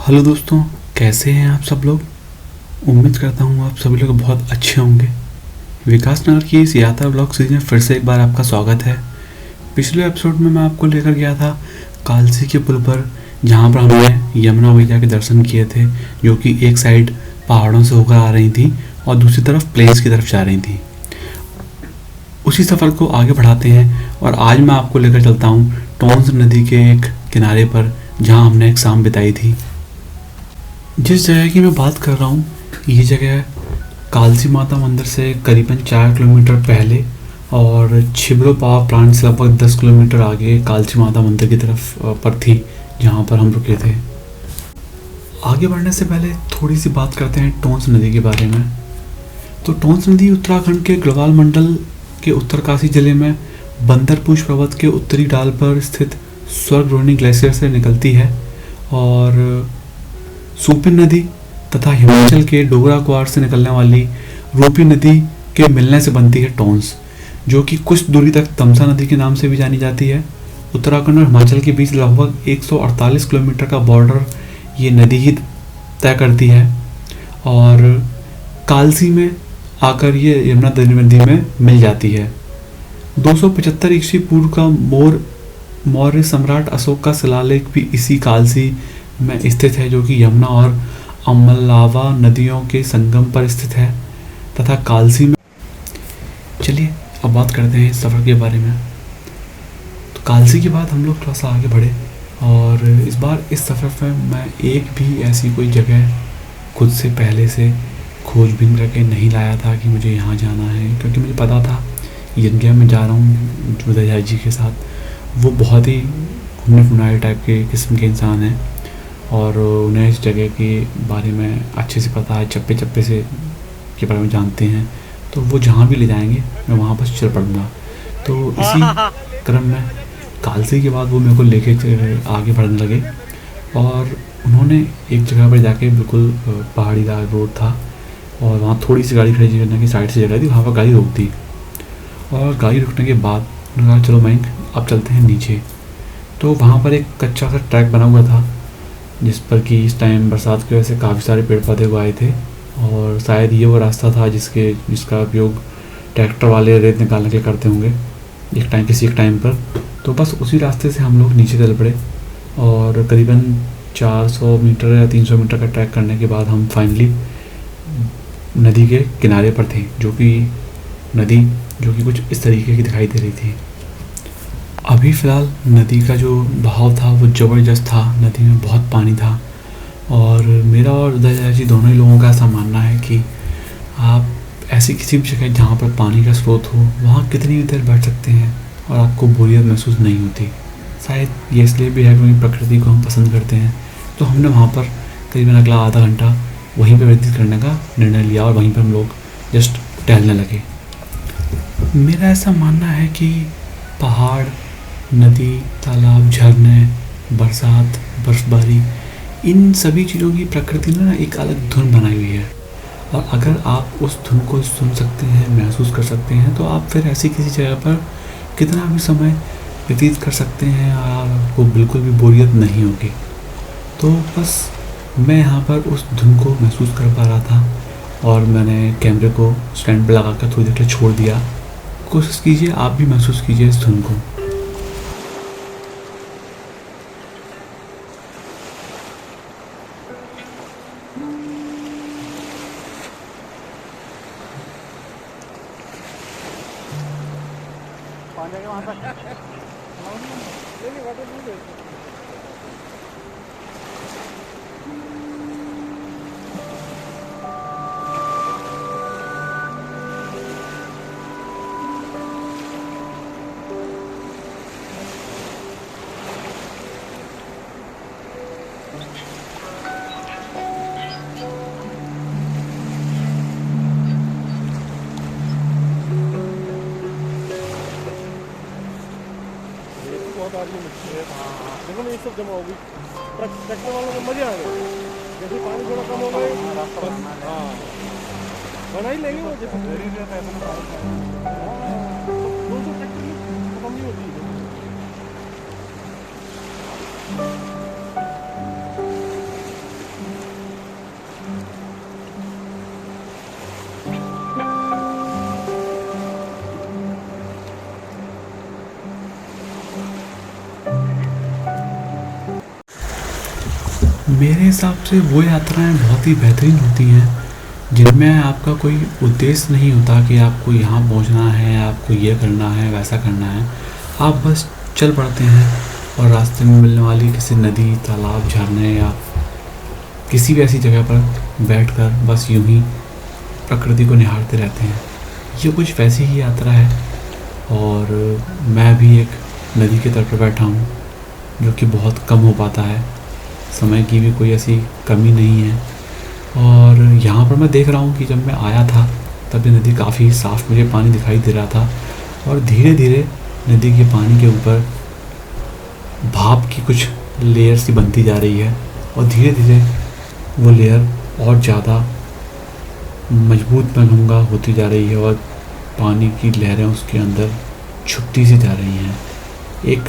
Hello दोस्तों, कैसे हैं आप सब लोग। उम्मीद करता हूँ आप सभी लोग बहुत अच्छे होंगे। विकास नगर की इस यात्रा ब्लॉग सीरीज में फिर से एक बार आपका स्वागत है। पिछले एपिसोड में मैं आपको लेकर गया था कालसी के पुल पर, जहाँ पर हमने यमुना मैया के दर्शन किए थे, जो कि एक साइड पहाड़ों से होकर आ रही थी और दूसरी तरफ प्लेन्स की तरफ जा रही थी। उसी सफ़र को आगे बढ़ाते हैं और आज मैं आपको लेकर चलता हूँ टोंस नदी के एक किनारे पर, जहाँ हमने एक शाम बिताई थी। जिस जगह की मैं बात कर रहा हूँ, ये जगह कालसी माता मंदिर से करीबन 4 किलोमीटर पहले और छिबरो पावर प्लांट से लगभग 10 किलोमीटर आगे कालसी माता मंदिर की तरफ पर थी, जहाँ पर हम रुके थे। आगे बढ़ने से पहले थोड़ी सी बात करते हैं टोंस नदी के बारे में। तो टोंस नदी उत्तराखंड के गढ़वाल मंडल के उत्तरकाशी जिले में बंदरपूछ पर्वत के उत्तरी डाल पर स्थित स्वर्गरोहिणी ग्लेशियर से निकलती है और सूपिन नदी तथा हिमाचल के डोगरा कुआर से निकलने वाली रूपी नदी के मिलने से बनती है टोंस, जो कि कुछ दूरी तक तमसा नदी के नाम से भी जानी जाती है। उत्तराखंड और हिमाचल के बीच लगभग 148 किलोमीटर का बॉर्डर ये नदी ही तय करती है और कालसी में आकर ये यमुना नदी में मिल जाती है। 275 ईस्वी पूर्व का मौर्य सम्राट अशोक का शिलालेख भी इसी कालसी में स्थित है, जो कि यमुना और अमलावा नदियों के संगम पर स्थित है तथा कालसी में। चलिए अब बात करते हैं इस सफ़र के बारे में। तो कालसी के बाद हम लोग थोड़ा सा आगे बढ़े और इस बार इस सफ़र में मैं एक भी ऐसी कोई जगह खुद से पहले से खोजबीन करके नहीं लाया था कि मुझे यहाँ जाना है, क्योंकि मुझे पता था जिन जगह मैं जा रहा हूँ जुदा जी के साथ, वो बहुत ही घूमने फुनाए टाइप के किस्म के इंसान हैं और उन्हें इस जगह के बारे में अच्छे से पता है, चप्पे चप्पे से के बारे में जानते हैं। तो वो जहाँ भी ले जाएंगे मैं वहाँ पर चल पड़ूँगा। तो इसी क्रम में कालसी के बाद वो मेरे को लेके आगे बढ़ने लगे और उन्होंने एक जगह पर जाके, बिल्कुल पहाड़ी रोड था और वहाँ थोड़ी सी गाड़ी खड़ी करने की साइड से जगह थी, वहाँ पर गाड़ी रोक दी और गाड़ी रुकने के बाद उन्होंने कहा चलो मयंक अब चलते हैं नीचे। तो वहाँ पर एक कच्चा सा ट्रैक बना हुआ था, जिस पर कि इस टाइम बरसात की वजह से काफ़ी सारे पेड़ पौधे उगाए थे और शायद ये वो रास्ता था जिसका उपयोग ट्रैक्टर वाले रेत निकालने के लिए करते होंगे किसी एक टाइम पर। तो बस उसी रास्ते से हम लोग नीचे चल पड़े और करीबन 400 मीटर या 300 मीटर का ट्रैक करने के बाद हम फाइनली नदी के किनारे पर थे, जो कि कुछ इस तरीके की दिखाई दे रही थी। अभी फ़िलहाल नदी का जो बहाव था वो ज़बरदस्त था, नदी में बहुत पानी था और मेरा और उदय जी दोनों ही लोगों का ऐसा मानना है कि आप ऐसी किसी भी जगह जहाँ पर पानी का स्रोत हो वहाँ कितनी भी देर बैठ सकते हैं और आपको बोरियत महसूस नहीं होती। शायद ये इसलिए भी है क्योंकि प्रकृति को हम पसंद करते हैं। तो हमने वहाँ पर करीबन अगला आधा घंटा वहीं पर व्यतीत करने का निर्णय लिया और वहीं पर हम लोग जस्ट टहलने लगे। मेरा ऐसा मानना है कि पहाड़, नदी, तालाब, झरने, बरसात, बर्फबारी, इन सभी चीज़ों की प्रकृति ने ना एक अलग धुन बनाई हुई है और अगर आप उस धुन को सुन सकते हैं, महसूस कर सकते हैं, तो आप फिर ऐसी किसी जगह पर कितना भी समय व्यतीत कर सकते हैं और आपको बिल्कुल भी बोरियत नहीं होगी। तो बस मैं यहाँ पर उस धुन को महसूस कर पा रहा था और मैंने कैमरे को स्टैंड पर लगा कर थोड़ी देर के लिए छोड़ दिया। कोशिश कीजिए आप भी महसूस कीजिए इस धुन को। बहुत आ रही है मिट्टी है। देखो ना ये सब जमा होगी, ट्रैक्टर वालों को मजे आ गए। जैसे पानी थोड़ा कम हो गए, हाँ बना ही लेंगे वो। जैसे 200 ट्रैक्टर में खत्म नहीं होती है। मेरे हिसाब से वो यात्राएं बहुत ही बेहतरीन होती हैं जिनमें आपका कोई उद्देश्य नहीं होता कि आपको यहाँ पहुँचना है, आपको ये करना है, वैसा करना है। आप बस चल पड़ते हैं और रास्ते में मिलने वाली किसी नदी, तालाब, झरने या किसी भी ऐसी जगह पर बैठकर बस यूं ही प्रकृति को निहारते रहते हैं। ये कुछ वैसी ही यात्रा है। और मैं भी एक नदी के तट पर बैठा हूँ, जो कि बहुत कम हो पाता है। समय की भी कोई ऐसी कमी नहीं है। और यहाँ पर मैं देख रहा हूँ कि जब मैं आया था तब ये नदी काफ़ी साफ़ मुझे पानी दिखाई दे रहा था, और धीरे धीरे नदी के पानी के ऊपर भाप की कुछ लेयर सी बनती जा रही है, और धीरे धीरे वो लेयर और ज़्यादा मजबूत मैं कहूँगा होती जा रही है, और पानी की लहरें उसके अंदर छुपती सी जा रही हैं। एक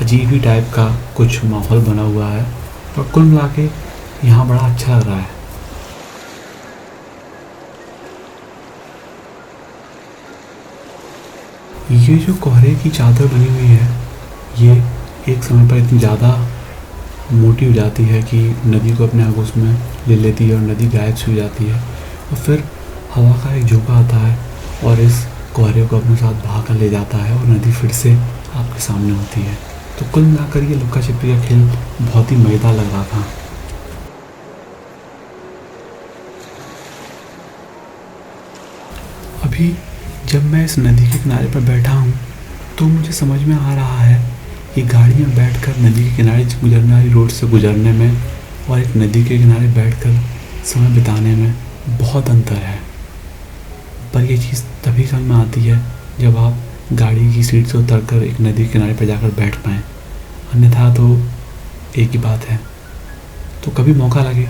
अजीब ही टाइप का कुछ माहौल बना हुआ है, और कुल मिला के यहाँ बड़ा अच्छा लग रहा है। ये जो कोहरे की चादर बनी हुई है, ये एक समय पर इतनी ज़्यादा मोटी हो जाती है कि नदी को अपने आगोश में ले लेती है और नदी गायब सी हो जाती है। और फिर हवा का एक झोंका आता है और इस कोहरे को अपने साथ बहा कर ले जाता है, और नदी फिर से आपके सामने होती है। तो कुल मिलाकर ये लुक्का छिपी का खेल बहुत ही मज़ेदार लग रहा था। अभी जब मैं इस नदी के किनारे पर बैठा हूँ तो मुझे समझ में आ रहा है कि गाड़ी में बैठकर नदी के किनारे से गुजरने वाली रोड से गुजरने में और एक नदी के किनारे बैठकर समय बिताने में बहुत अंतर है। पर ये चीज़ तभी समझ में आती है जब आप गाड़ी की सीट से उतरकर एक नदी के किनारे पर जाकर बैठ पाएँ, अन्यथा तो एक ही बात है। तो कभी मौका लगे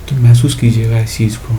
तो महसूस कीजिएगा इस चीज़ को।